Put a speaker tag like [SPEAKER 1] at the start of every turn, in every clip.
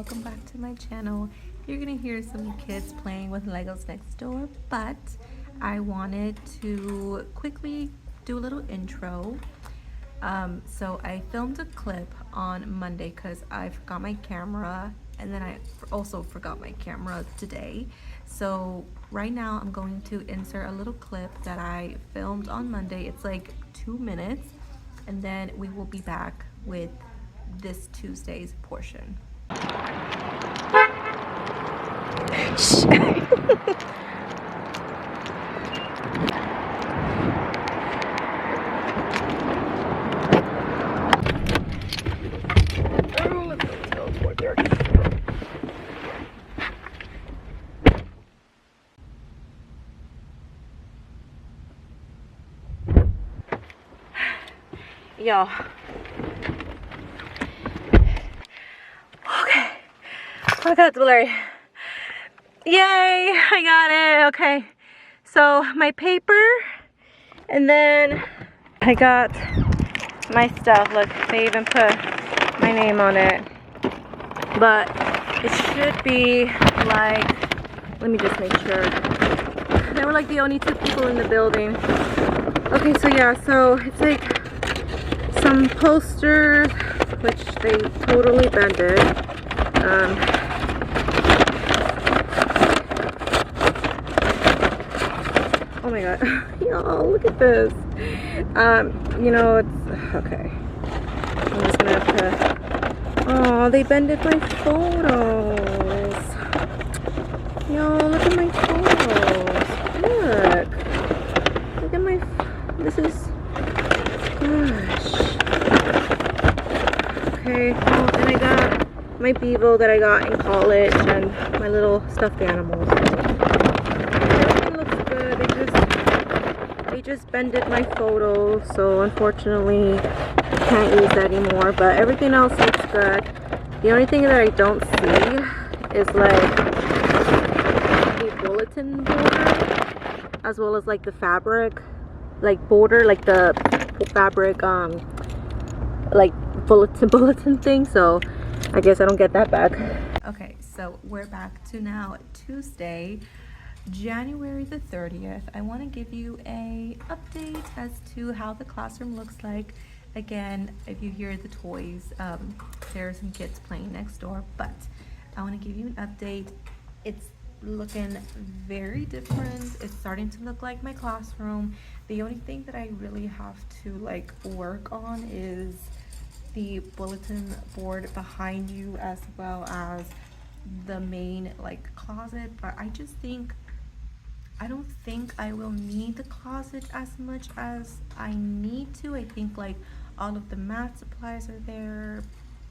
[SPEAKER 1] welcome back to my channel. You're gonna hear some kids playing with Legos next door, but I wanted to quickly do a little intro. So I filmed a clip on Monday because I forgot my camera, and then I also forgot my camera today. So right now I'm going to insert a little clip that I filmed on Monday. It's like 2 minutes, and then we will be back with this Tuesday's portion. Shh. Y'all. Okay. I got the blurry. Yay! I got it. Okay. So my paper, and then I got my stuff. Look, they even put my name on it. But it should be like, let me just make sure. They were like the only 2 people in the building. Okay, so yeah, so it's like some posters, which they totally bended. Oh my god, y'all, look at this. You know, it's okay. I'm just gonna have to. Oh, they bended my photos. Y'all, look at my photos. Look at my. This is. Gosh. Okay, oh, and I got my Bevo that I got in college and my little stuffed animals. Everything looks good. They just bended my photo, so unfortunately I can't use that anymore. But everything else looks good. The only thing that I don't see is like the bulletin border, as well as like the fabric, like border, like the fabric, like bulletin thing. So I guess I don't get that back. Okay, so we're back to now Tuesday, January the 30th. I want to give you a update as to how the classroom looks like. Again, if you hear the toys, there are some kids playing next door, but I want to give you an update. It's looking very different. It's starting to look like my classroom. The only thing that I really have to like work on is the bulletin board behind you, as well as the main like closet. But I don't think I will need the closet as much as I need to. I think like all of the math supplies are there.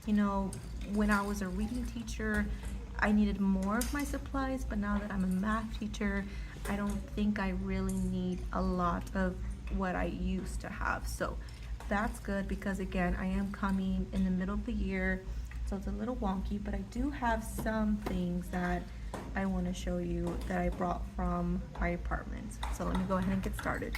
[SPEAKER 1] You know, when I was a reading teacher, I needed more of my supplies, but now that I'm a math teacher, I don't think I really need a lot of what I used to have. So that's good, because again, I am coming in the middle of the year, so it's a little wonky, but I do have some things that I want to show you that I brought from my apartment. So let me go ahead and get started.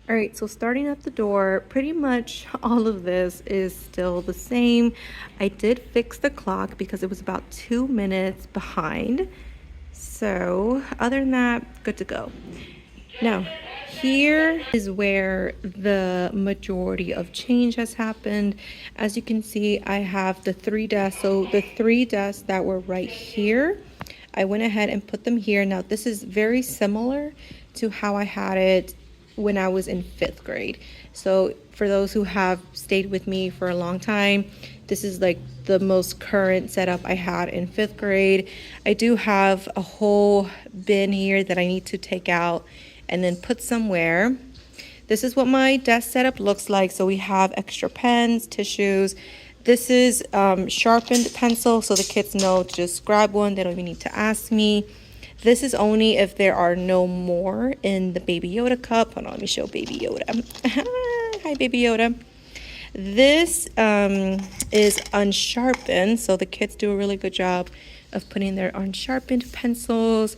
[SPEAKER 1] All right, so starting at the door, pretty much all of this is still the same. I did fix the clock because it was about 2 minutes behind. So other than that, good to go. Now, here is where the majority of change has happened. As you can see, I have the 3 desks. So the 3 desks that were right here, I went ahead and put them here. Now, this is very similar to how I had it when I was in 5th grade. So for those who have stayed with me for a long time, this is like the most current setup I had in 5th grade. I do have a whole bin here that I need to take out and then put somewhere. This is what my desk setup looks like. So we have extra pens, tissues. This is sharpened pencil, so the kids know to just grab one. They don't even need to ask me. This is only if there are no more in the Baby Yoda cup. Hold on, let me show Baby Yoda. Hi, Baby Yoda. This is unsharpened, so the kids do a really good job of putting their unsharpened pencils.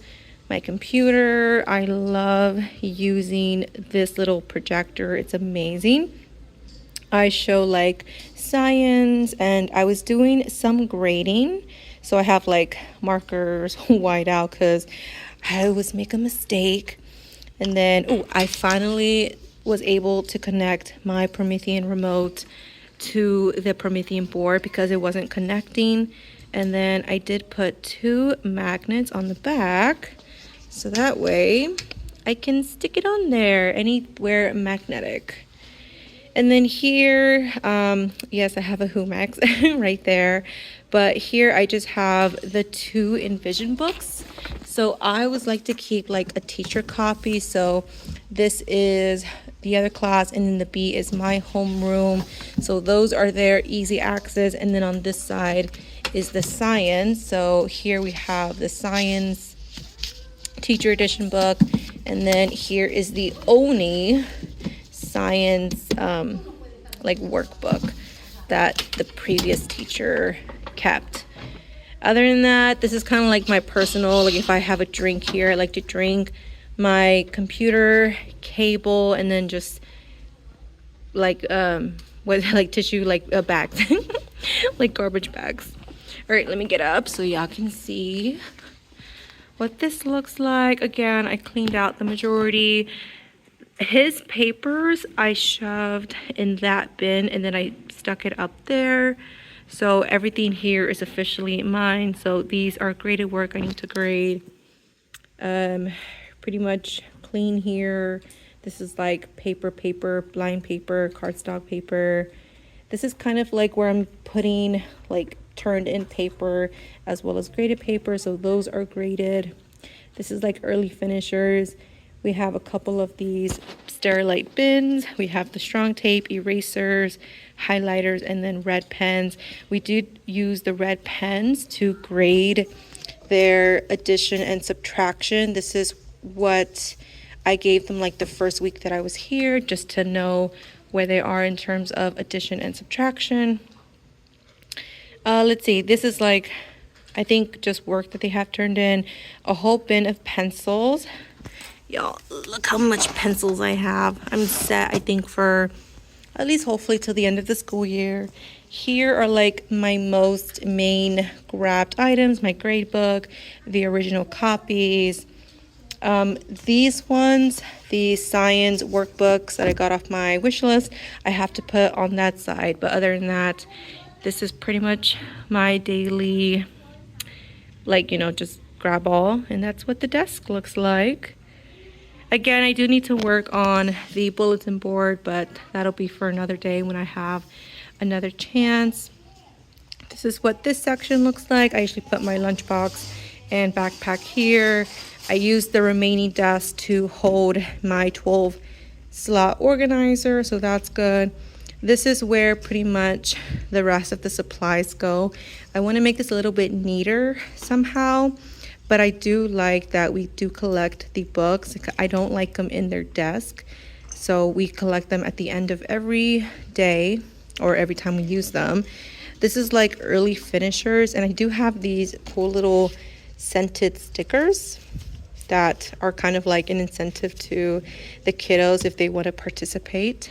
[SPEAKER 1] My computer, I love using this little projector. It's amazing. I show like science, and I was doing some grading. So I have like markers white out because I always make a mistake. And then, oh, I finally was able to connect my Promethean remote to the Promethean board because it wasn't connecting. And then I did put 2 magnets on the back, so that way I can stick it on there anywhere magnetic. And then here, yes, I have a Humax right there. But here I just have the 2 Envision books. So I always like to keep like a teacher copy. So this is the other class, and then the B is my homeroom. So those are there, easy access. And then on this side is the science. So here we have the science teacher edition book. And then here is the Oni science like workbook that the previous teacher kept. Other than that, this is kind of like my personal, like if I have a drink here, I like to drink my computer cable, and then just like with like tissue, like bags like garbage bags. All right, let me get up so y'all can see what this looks like. Again, I cleaned out the majority. His papers I shoved in that bin, and then I stuck it up there. So everything here is officially mine. So these are graded work I need to grade. Pretty much clean here. This is like paper, blind paper, cardstock paper. This is kind of like where I'm putting like turned in paper as well as graded paper. So those are graded. This is like early finishers. We have a couple of these Sterilite bins. We have the strong tape, erasers, highlighters, and then red pens. We did use the red pens to grade their addition and subtraction. This is what I gave them like the first week that I was here, just to know where they are in terms of addition and subtraction. Let's see, this is like, I think just work that they have turned in. A whole bin of pencils. Y'all, look how much pencils I have. I'm set, I think, for at least hopefully till the end of the school year. Here are like my most main grabbed items, my grade book, the original copies. These ones, the science workbooks that I got off my wish list, I have to put on that side. But other than that, this is pretty much my daily, like, you know, just grab all. And that's what the desk looks like. Again, I do need to work on the bulletin board, but that'll be for another day when I have another chance. This is what this section looks like. I usually put my lunchbox and backpack here. I used the remaining desk to hold my 12 slot organizer, so that's good. This is where pretty much the rest of the supplies go. I want to make this a little bit neater somehow. But I do like that we do collect the books. I don't like them in their desk. So we collect them at the end of every day or every time we use them. This is like early finishers. And I do have these cool little scented stickers that are kind of like an incentive to the kiddos if they want to participate.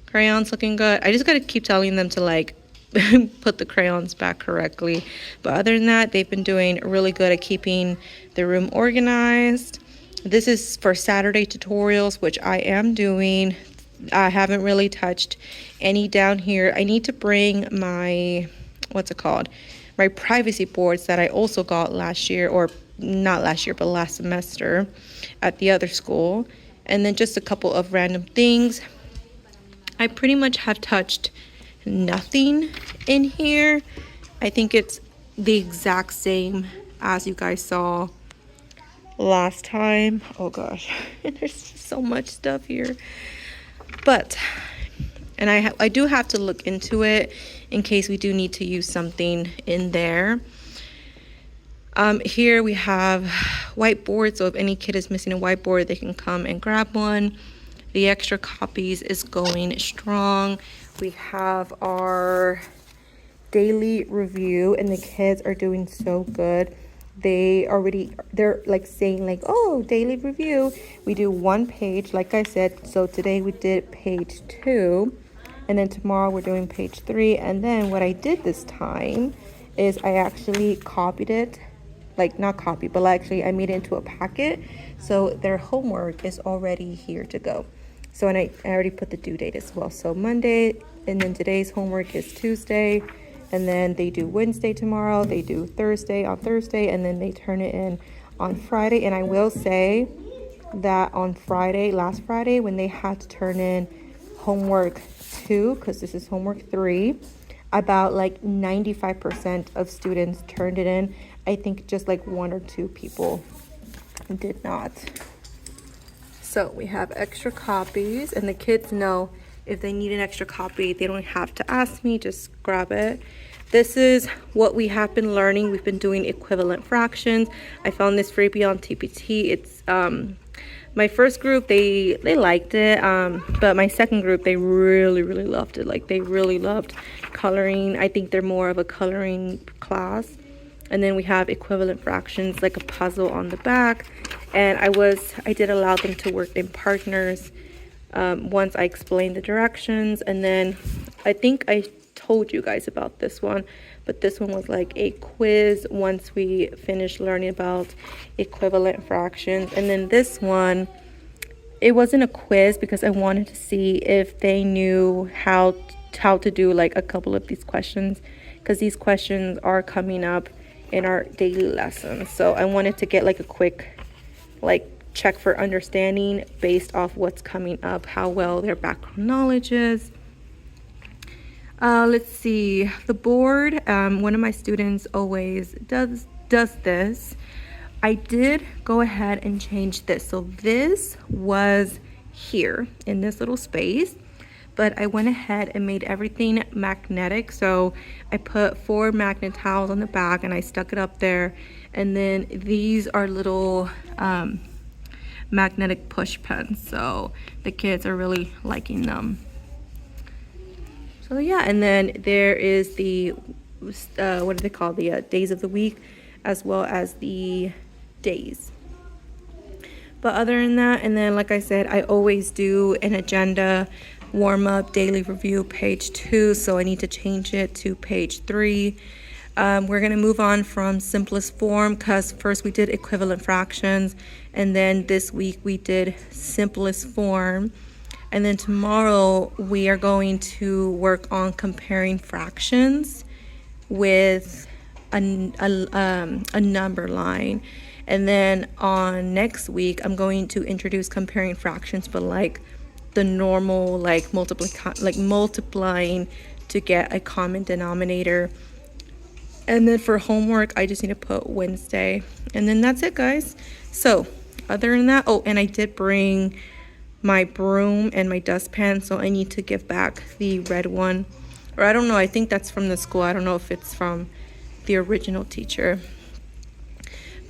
[SPEAKER 1] Crayons looking good. I just got to keep telling them to like put the crayons back correctly. But other than that, they've been doing really good at keeping the room organized. This is for Saturday tutorials, which I am doing. I haven't really touched any down here. I need to bring my, what's it called? My privacy boards that I also got last year, or not last year, but last semester at the other school. And then just a couple of random things. I pretty much have touched nothing in here. I think it's the exact same as you guys saw last time. Oh gosh, there's so much stuff here. But, and I do have to look into it in case we do need to use something in there. Here we have whiteboard, so if any kid is missing a whiteboard, they can come and grab one. The extra copies is going strong. We have our daily review, and the kids are doing so good. They're like saying like, oh, daily review. We do 1 page, like I said. So today we did page 2, and then tomorrow we're doing page 3. And then what I did this time is I actually copied it, like not copy, but actually I made it into a packet. So their homework is already here to go. So, and I already put the due date as well. So Monday, and then today's homework is Tuesday, and then they do Wednesday tomorrow, they do Thursday on Thursday, and then they turn it in on Friday. And I will say that on Friday, last Friday, when they had to turn in homework 2, because this is homework 3, about like 95% of students turned it in. I think just like 1 or 2 people did not. So we have extra copies, and the kids know if they need an extra copy, they don't have to ask me, just grab it. This is what we have been learning. We've been doing equivalent fractions. I found this freebie on TPT. It's my first group, they liked it, but my second group, they really loved it. Like, they really loved coloring. I think they're more of a coloring class. And then we have equivalent fractions, like a puzzle on the back. And I did allow them to work in partners once I explained the directions. And then I think I told you guys about this one, but this one was like a quiz once we finished learning about equivalent fractions. And then this one, it wasn't a quiz because I wanted to see if they knew how to do like a couple of these questions, because these questions are coming up in our daily lessons. So I wanted to get like a quick check for understanding based off what's coming up, how well their background knowledge is. Let's see, the board, one of my students always does this. I did go ahead and change this. So this was here in this little space, but I went ahead and made everything magnetic. So I put 4 magnet tiles on the back and I stuck it up there. And then these are little magnetic push pens. So the kids are really liking them. So yeah, and then there is the, what do they call, the days of the week, as well as the days. But other than that, and then like I said, I always do an agenda, warm up, daily review, page 2. So I need to change it to page 3. We're gonna move on from simplest form, because first we did equivalent fractions, and then this week we did simplest form. And then tomorrow we are going to work on comparing fractions with a number line. And then on next week, I'm going to introduce comparing fractions, but like the normal, like multiplying to get a common denominator. And then for homework, I just need to put Wednesday. And then that's it, guys. So other than that, oh, and I did bring my broom and my dustpan, so I need to give back the red one. Or I don't know, I think that's from the school. I don't know if it's from the original teacher.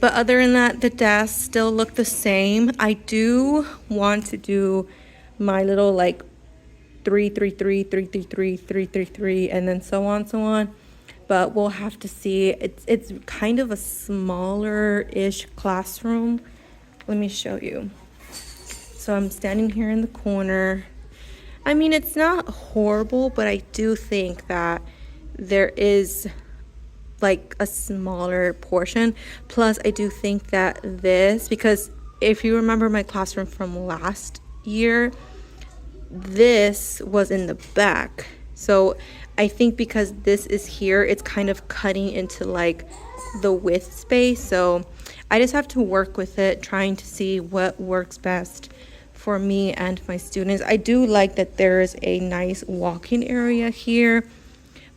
[SPEAKER 1] But other than that, the desks still look the same. I do want to do my little like 333, 333, 333, and then so on. But we'll have to see. It's kind of a smaller-ish classroom. Let me show you. So I'm standing here in the corner. I mean, it's not horrible, but I do think that there is like a smaller portion. Plus, I do think that this, because if you remember my classroom from last year, this was in the back. So I think because this is here, it's kind of cutting into like the width space. So I just have to work with it, trying to see what works best for me and my students. I do like that there's a nice walking area here,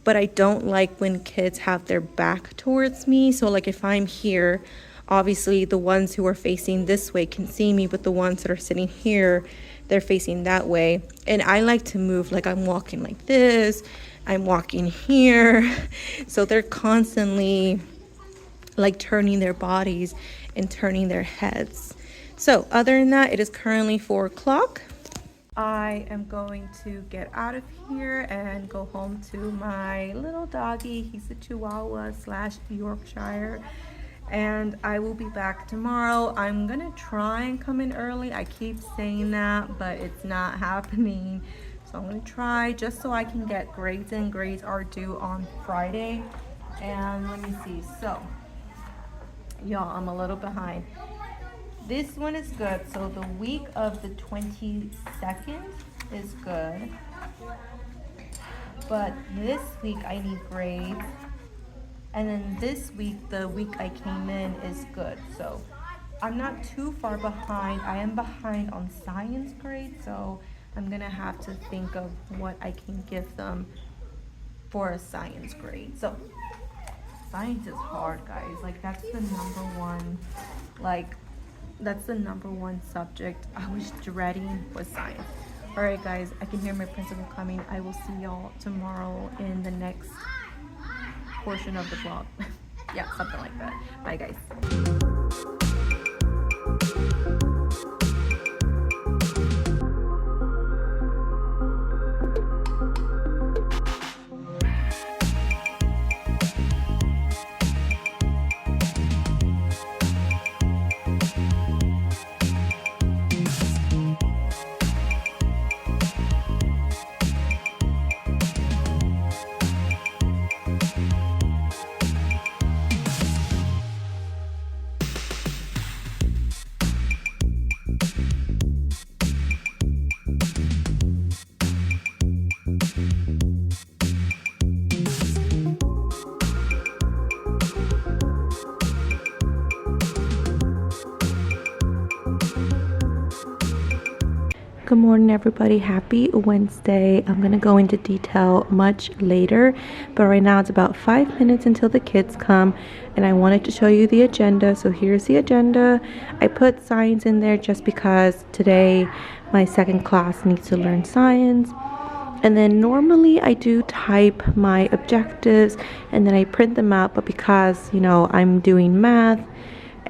[SPEAKER 1] but I don't like when kids have their back towards me. So like if I'm here, obviously the ones who are facing this way can see me, but the ones that are sitting here, they're facing that way. And I like to move, like I'm walking like this, I'm walking here. So they're constantly like turning their bodies and turning their heads. So other than that, it is currently 4 o'clock. I am going to get out of here and go home to my little doggy. He's a Chihuahua / Yorkshire. And I will be back tomorrow. I'm gonna try and come in early. I keep saying that, but it's not happening. So I'm gonna try just so I can get grades in. Grades are due on Friday. And let me see. So, y'all, I'm a little behind. This one is good. So the week of the 22nd is good. But this week I need grades. And then this week, the week I came in, is good. So I'm not too far behind. I am behind on science grades, so I'm gonna have to think of what I can give them for a science grade. So science is hard, guys. Like, that's the number one subject I was dreading was science. All right, guys, I can hear my principal coming. I will see y'all tomorrow in the next portion of the vlog. Yeah, something like that. Bye, guys. Good morning, everybody. Happy Wednesday. I'm going to go into detail much later, but right now it's about 5 minutes until the kids come, and I wanted to show you the agenda. So here's the agenda. I put science in there just because today my second class needs to learn science. And then normally I do type my objectives and then I print them out, but because, I'm doing math,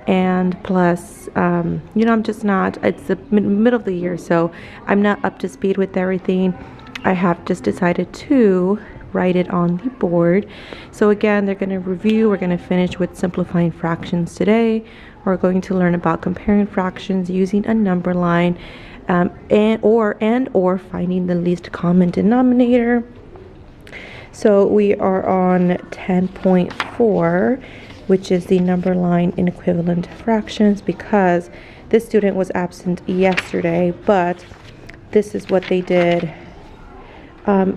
[SPEAKER 1] and plus I'm just not, it's the middle of the year, so I'm not up to speed with everything. I have just decided to write it on the board. So again, they're going to review. We're going to finish with simplifying fractions today. We're going to learn about comparing fractions using a number line, and or finding the least common denominator. So we are on 10.4, which is the number line in equivalent fractions, because this student was absent yesterday, but this is what they did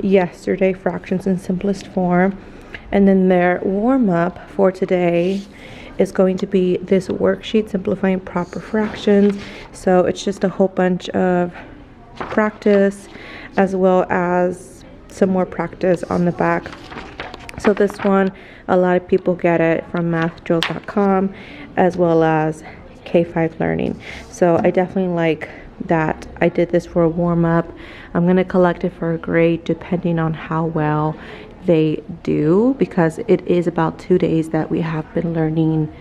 [SPEAKER 1] yesterday, fractions in simplest form. And then their warm-up for today is going to be this worksheet, simplifying proper fractions. So it's just a whole bunch of practice as well as some more practice on the back. So this one, a lot of people get it from mathdrills.com as well as K5 Learning. So I definitely like that I did this for a warm-up. I'm going to collect it for a grade depending on how well they do, because it is about 2 days that we have been learning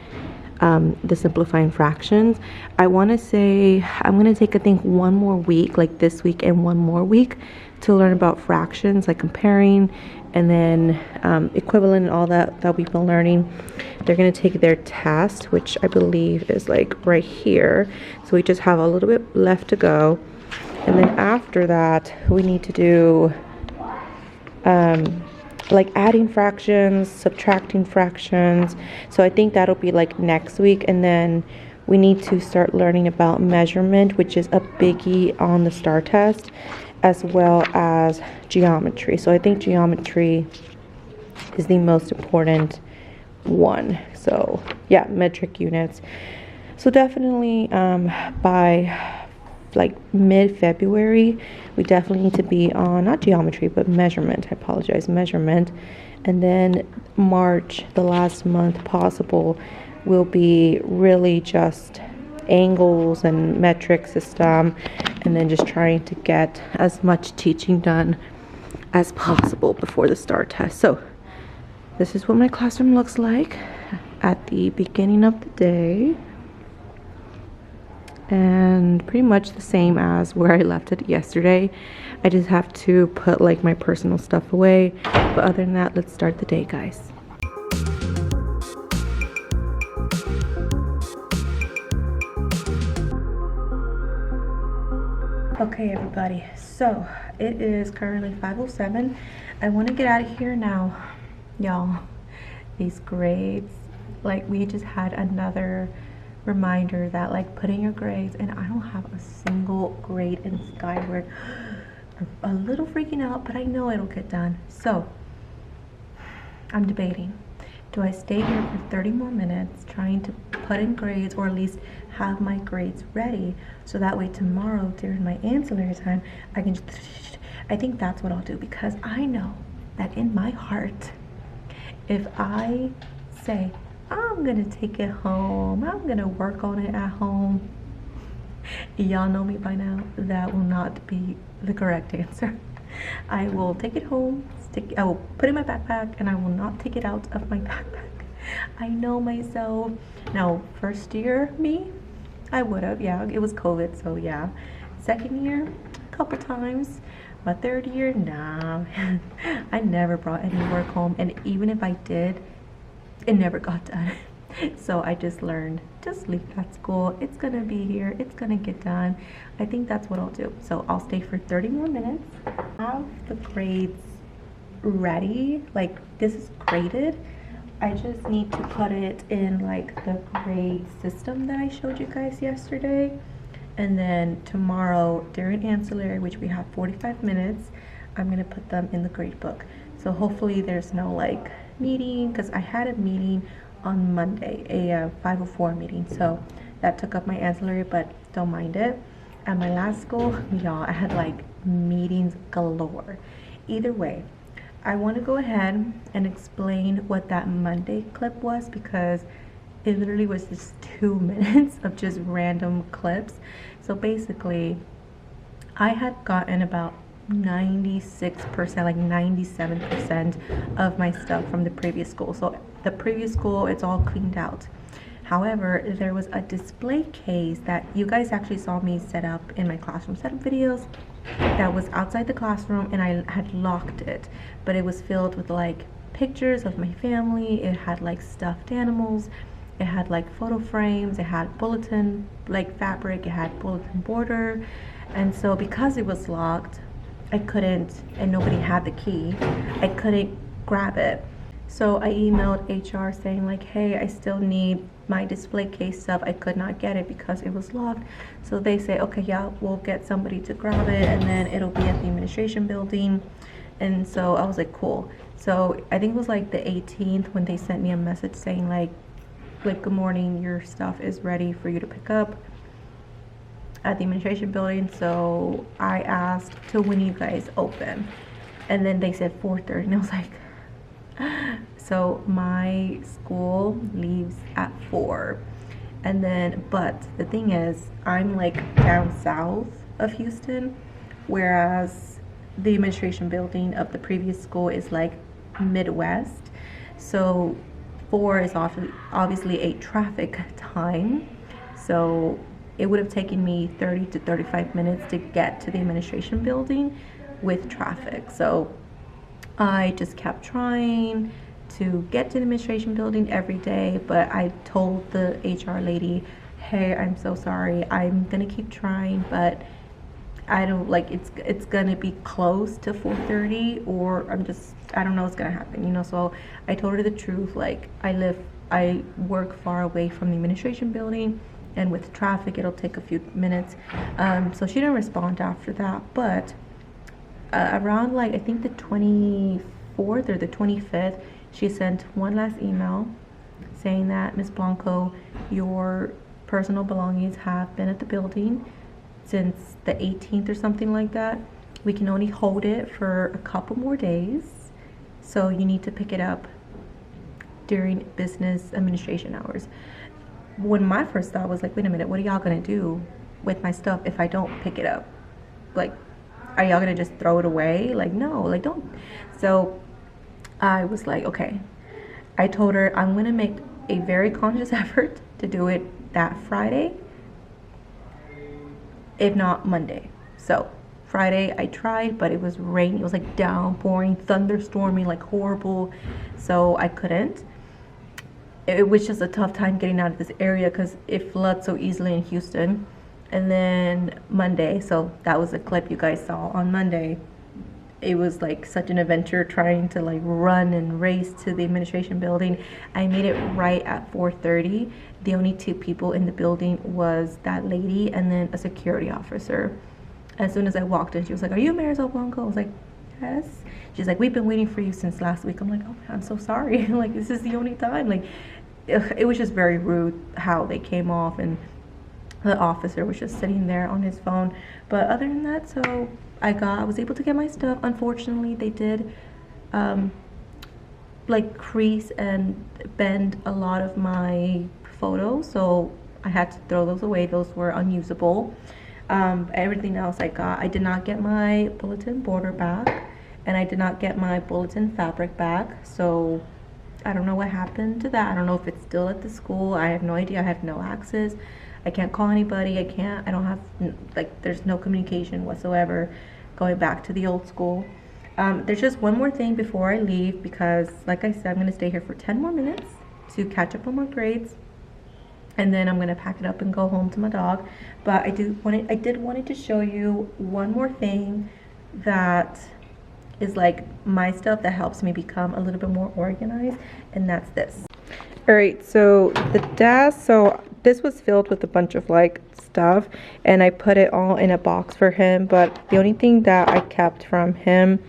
[SPEAKER 1] the simplifying fractions. I want to say I'm going to take, I think, one more week, like this week and one more week, to learn about fractions, like comparing and then equivalent and all that we've been learning. They're going to take their test, which I believe is like right here. So we just have a little bit left to go. And then after that, we need to do like adding fractions, subtracting fractions. So I think that'll be like next week. And then we need to start learning about measurement, which is a biggie on the STAR test, as well as geometry. So I think geometry is the most important one. So yeah, metric units. So definitely by like mid-February, we definitely need to be on, not geometry, but measurement. I apologize, measurement. And then March, the last month possible, will be really just angles and metric system, and then just trying to get as much teaching done as possible before the STAR test. So this is what my classroom looks like at the beginning of the day, and pretty much the same as where I left it yesterday. I just have to put like my personal stuff away, but other than that, let's start the day, guys. Okay, everybody, so it is currently 5:07. I want to get out of here now, y'all. these grades. Like, we just had another reminder that, like, put in your grades, and I don't have a single grade in Skyward. I'm a little freaking out, but I know it'll get done. So I'm debating, do I stay here for 30 more minutes trying to put in grades, or at least have my grades ready, so that way tomorrow during my ancillary time I can just, I think that's what I'll do, because I know that in my heart, if I say I'm gonna take it home, I'm gonna work on it at home, y'all know me by now, that will not be the correct answer. I will take it home, I will put it in my backpack, and I will not take it out of my backpack. I know myself. Now, first year me, I would have, yeah, it was COVID, so yeah. Second year, a couple times. My third year, nah. I never brought any work home, and even if I did, it never got done. So I just learned, just leave it at school. It's gonna be here, it's gonna get done. I think that's what I'll do. So I'll stay for 30 more minutes, have the grades ready. Like, this is graded. I just need to put it in like the grade system that I showed you guys yesterday. And then tomorrow during ancillary, which we have 45 minutes, I'm gonna put them in the grade book. So hopefully there's no like meeting, because I had a meeting on Monday, a 504 meeting, so that took up my ancillary, but don't mind it. At my last school, y'all, I had like meetings galore. Either way, I want to go ahead and explain what that Monday clip was, because it literally was just 2 minutes of just random clips. So basically, I had gotten about 96%, like 97% of my stuff from the previous school. So the previous school, it's all cleaned out. However, there was a display case that you guys actually saw me set up in my classroom setup videos that was outside the classroom, and I had locked it, but it was filled with like pictures of my family. It had like stuffed animals, it had like photo frames, it had bulletin like fabric, it had bulletin border. And so because it was locked, I couldn't, and nobody had the key, I couldn't grab it. So I emailed HR saying like, hey, I still need my display case stuff. I could not get it because it was locked. So they say, okay, yeah, we'll get somebody to grab it, and then it'll be at the administration building. And so I was like, cool. So I think it was like the 18th when they sent me a message saying like good morning, your stuff is ready for you to pick up at the administration building. So I asked to when you guys open, and then they said 4:30, and I was like, so my school leaves at 4, and then, but the thing is, I'm like down south of Houston, whereas the administration building of the previous school is like Midwest. So 4 is obviously a traffic time, so it would have taken me 30 to 35 minutes to get to the administration building with traffic. So I just kept trying to get to the administration building every day, but I told the HR lady, hey, I'm so sorry, I'm gonna keep trying, but I don't, like, it's gonna be close to 4:30, or I don't know what's gonna happen, you know. So I told her the truth, like, I work far away from the administration building, and with traffic it'll take a few minutes. So she didn't respond after that, but around like I think the 24th or the 25th, she sent one last email saying that, Ms. Blanco, your personal belongings have been at the building since the 18th or something like that. We can only hold it for a couple more days, so you need to pick it up during business administration hours. When my first thought was like, wait a minute, what are y'all gonna do with my stuff if I don't pick it up? Like, are y'all gonna just throw it away? Like, no, like, don't. So I was like, okay. I told her I'm gonna make a very conscious effort to do it that Friday, if not Monday. So Friday I tried, but it was raining. It was like downpouring, thunderstorming, like horrible. So I couldn't. It was just a tough time getting out of this area because it floods so easily in Houston. And then Monday, so that was a clip you guys saw on Monday, it was like such an adventure trying to like run and race to the administration building. I made it right at 4:30. The only 2 people in the building was that lady and then a security officer. As soon as I walked in, she was like, "Are you Marisol Blanco?" I was like, "Yes." She's like, "We've been waiting for you since last week." I'm like, "Oh man, I'm so sorry." Like, this is the only time. Like, it was just very rude how they came off, and the officer was just sitting there on his phone. But other than that, so I was able to get my stuff. Unfortunately, they did like crease and bend a lot of my photos, so I had to throw those away. Those were unusable. Everything else I got. I did not get my bulletin border back, and I did not get my bulletin fabric back, so I don't know what happened to that. I don't know if it's still at the school. I have no idea. I have no access. I can't call anybody. I don't have, like, there's no communication whatsoever going back to the old school. There's just one more thing before I leave, because like I said, I'm going to stay here for 10 more minutes to catch up on my grades, and then I'm going to pack it up and go home to my dog. But I did wanted to show you one more thing that is like my stuff that helps me become a little bit more organized, and that's this. All right, so the desk, so this was filled with a bunch of like stuff, and I put it all in a box for him, but the only thing that I kept from him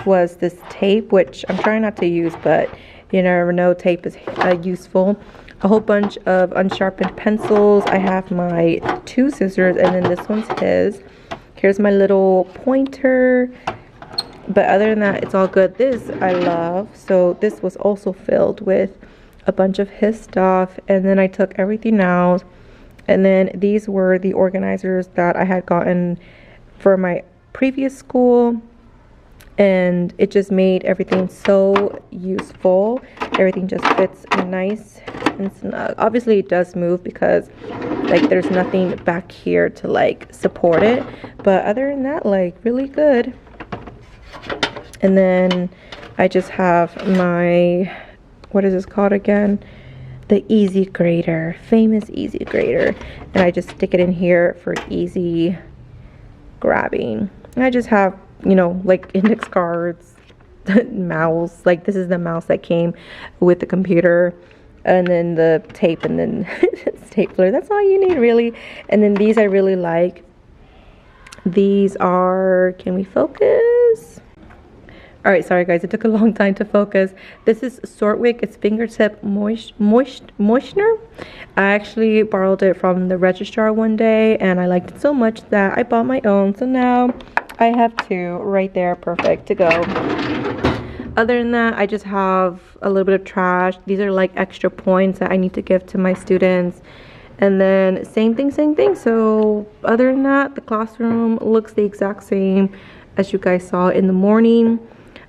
[SPEAKER 1] was this tape, which I'm trying not to use, but you never know, tape is useful. A whole bunch of unsharpened pencils. I have my 2 scissors, and then this one's his. Here's my little pointer. But other than that, it's all good. This I love. So this was also filled with a bunch of his stuff, and then I took everything out, and then these were the organizers that I had gotten for my previous school, and it just made everything so useful. Everything just fits nice and snug. Obviously it does move because like there's nothing back here to like support it, but other than that, like, really good. And then I just have my, what is this called again? The easy grater, famous easy grater. And I just stick it in here for easy grabbing. And I just have, you know, like index cards, mouse. Like, this is the mouse that came with the computer. And then the tape, and then stapler. That's all you need, really. And then these I really like. These are, can we focus? All right, sorry guys, it took a long time to focus. This is Sortwick. It's fingertip moistener. I actually borrowed it from the registrar one day, and I liked it so much that I bought my own. So now I have 2 right there, perfect to go. Other than that, I just have a little bit of trash. These are like extra points that I need to give to my students. And then same thing. So other than that, the classroom looks the exact same as you guys saw in the morning.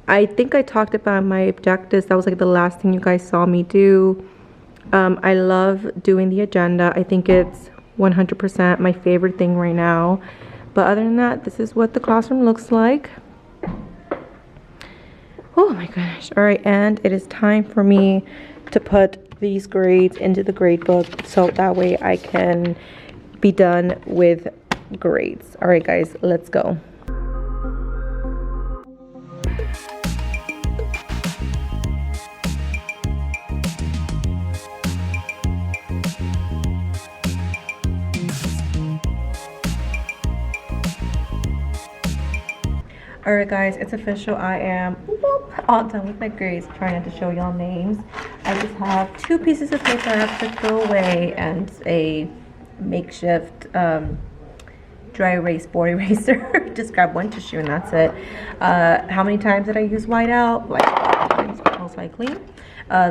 [SPEAKER 1] I think I talked about my objectives. That was like the last thing you guys saw me do. I love doing the agenda. I think it's 100% my favorite thing right now. But other than that, this is what the classroom looks like. Oh my gosh. All right, and it is time for me to put these grades into the grade book, so that way I can be done with grades. All right guys, let's go. Alright guys, it's official. I am all done with my grades. Trying not to show y'all names. I just have 2 pieces of paper I have to throw away, and a makeshift dry erase board eraser. Just grab 1 tissue and that's it. How many times did I use whiteout? Like 5 times most likely.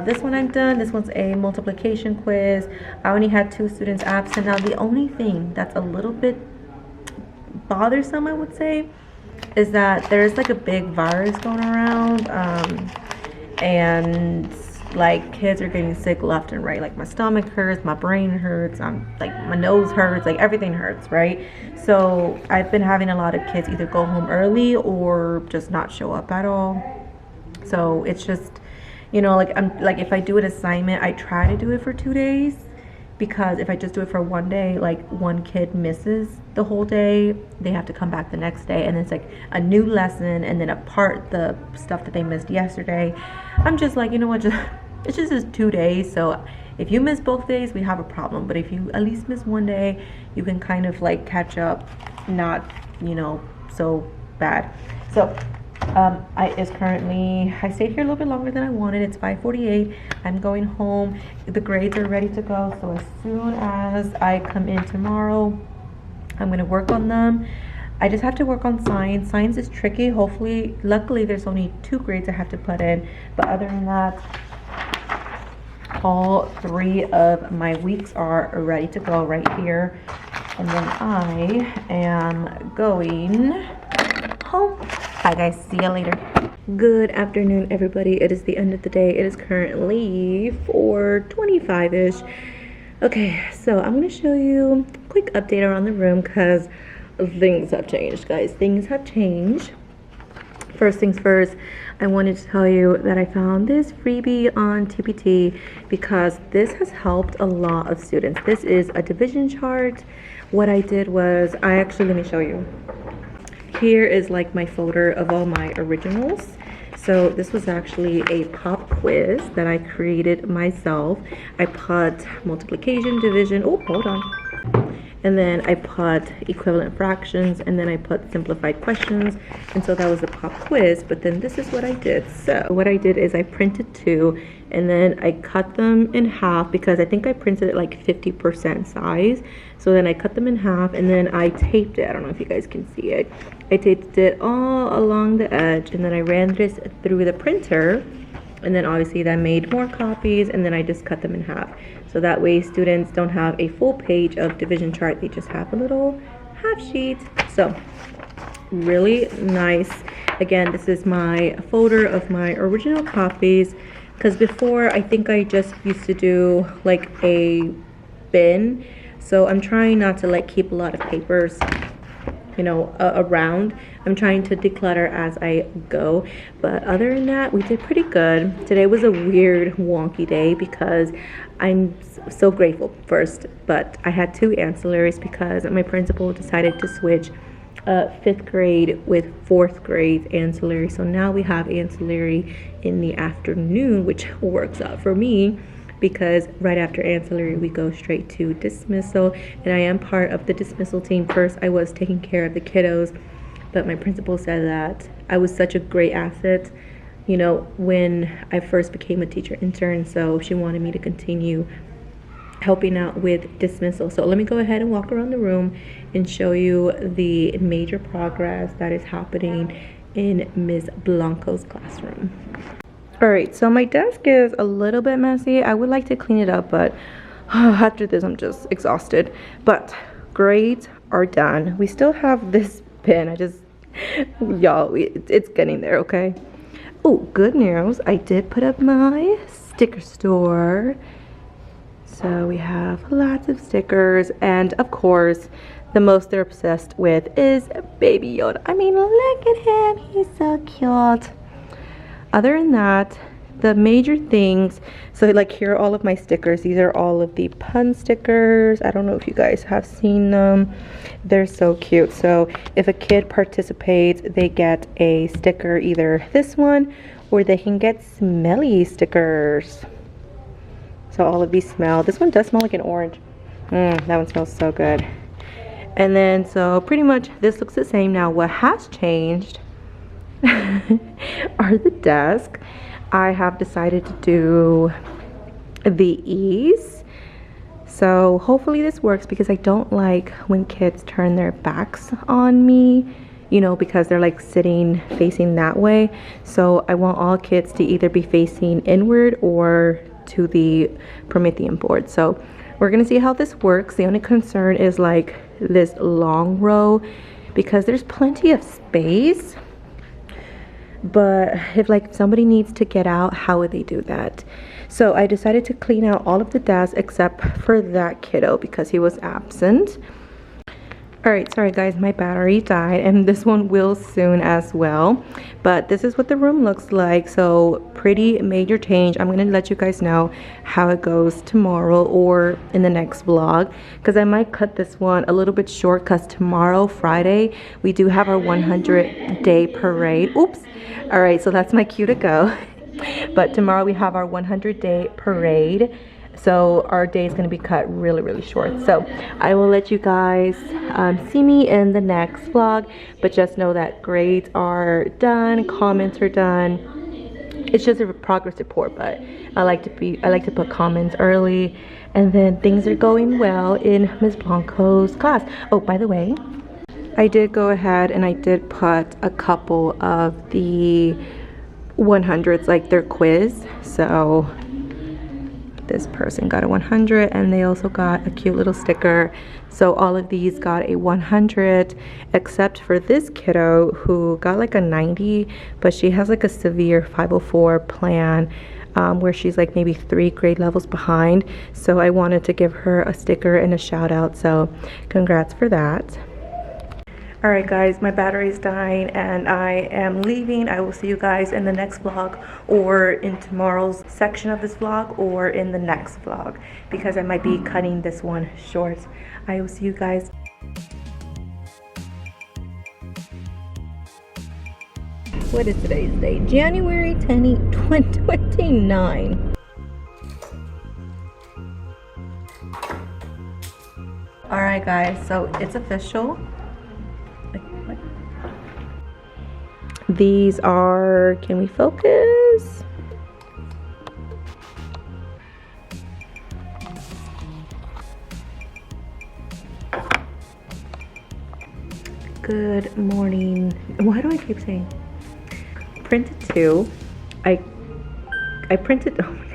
[SPEAKER 1] This one I'm done. This one's a multiplication quiz. I only had 2 students absent. Now the only thing that's a little bit bothersome, I would say, is that there's like a big virus going around, and like kids are getting sick left and right. Like my stomach hurts, my brain hurts, like my nose hurts, like everything hurts, right? So I've been having a lot of kids either go home early or just not show up at all. So it's just, you know, like if I do an assignment, I try to do it for 2 days, because if I just do it for one day, like one kid misses the whole day, they have to come back the next day, and it's like a new lesson and then apart the stuff that they missed yesterday. I'm just like, you know what, just it's just 2 days, so if you miss both days, we have a problem. But if you at least miss one day, you can kind of like catch up, not, you know, so bad. So I stayed here a little bit longer than I wanted. It's 5:48. I'm going home. The grades are ready to go, so as soon as I come in tomorrow, I'm going to work on them. I just have to work on science. Science is tricky. Hopefully, luckily there's only 2 grades I have to put in, but other than that, all 3 of my weeks are ready to go right here. And then I am going home. Bye guys, see you later. Good afternoon everybody. It is the end of the day. It is currently 4:25-ish. Okay, so I'm going to show you a quick update around the room because things have changed, guys. Things have changed. First things first, I wanted to tell you that I found this freebie on TPT because this has helped a lot of students. This is a division chart. What I did was, let me show you. Here is like my folder of all my originals. So this was actually a pop quiz that I created myself. I put multiplication, division, oh, hold on. And then I put equivalent fractions, and then I put simplified questions. And so that was the pop quiz, but then this is what I did. So what I did is I printed 2, and then I cut them in half because I think I printed it like 50% size. So then I cut them in half, and then I taped it. I don't know if you guys can see it. I taped it all along the edge, and then I ran this through the printer, and then obviously that made more copies, and then I just cut them in half. So that way students don't have a full page of division chart, they just have a little half sheet. So really nice. Again, this is my folder of my original copies, because before I think I just used to do like a bin. So I'm trying not to like keep a lot of papers, you know, around. I'm trying to declutter as I go, but other than that, we did pretty good. Today was a weird, wonky day because I'm so grateful first, but I had 2 ancillaries because my principal decided to switch 5th grade with 4th grade ancillary. So now we have ancillary in the afternoon, which works out for me, because right after ancillary we go straight to dismissal, and I am part of the dismissal team. First I was taking care of the kiddos, but my principal said that I was such a great asset, you know, when I first became a teacher intern, so she wanted me to continue helping out with dismissal. So let me go ahead and walk around the room and show you the major progress that is happening in Ms. Blanco's classroom. Alright, so my desk is a little bit messy. I would like to clean it up, but after this I'm just exhausted. But grades are done. We still have this bin. Y'all, it's getting there, okay? Oh, good news. I did put up my sticker store. So we have lots of stickers, and of course, the most they're obsessed with is Baby Yoda. I mean, look at him. He's so cute. Other than that, the major things, so like here are all of my stickers. These are all of the pun stickers. I don't know if you guys have seen them. They're so cute. So if a kid participates, they get a sticker, either this one or they can get smelly stickers. So all of these smell. This one does smell like an orange. That one smells so good. And then so pretty much this looks the same. Now what has changed are the desks. I have decided to do the E's. So hopefully this works, because I don't like when kids turn their backs on me, you know, because they're like sitting facing that way. So I want all kids to either be facing inward or to the Promethean board. So we're gonna see how this works. The only concern is like this long row, because there's plenty of space. But if like somebody needs to get out, how would they do that? So I decided to clean out all of the desks except for that kiddo because he was absent. Alright, sorry guys, my battery died and this one will soon as well. But this is what the room looks like. So pretty major change. I'm going to let you guys know how it goes tomorrow or in the next vlog. Because I might cut this one a little bit short because tomorrow, Friday, we do have our 100-day parade. Oops. Alright, so that's my cue to go. But tomorrow we have our 100-day parade. So our day is going to be cut really short. So I will let you guys see me in the next vlog. But just know that grades are done, comments are done. It's just a progress report, but I like to put comments early, and then things are going well in Ms. Blanco's class. Oh, by the way, I did go ahead and I did put a couple of the 100s, like their quiz. So this person got a 100 and they also got a cute little sticker. So all of these got a 100 except for this kiddo who got like a 90, but she has like a severe 504 plan where she's like maybe 3 grade levels behind. So I wanted to give her a sticker and a shout out. So congrats for that. Alright guys, my battery is dying and I am leaving. I will see you guys in the next vlog or in tomorrow's section of this vlog or in the next vlog because I might be cutting this one short. I will see you guys. What is today's date? January 10, 2029. Alright guys, so it's official. These are, can we focus? Good morning. Why do I keep saying? Printed two. I printed, oh my God.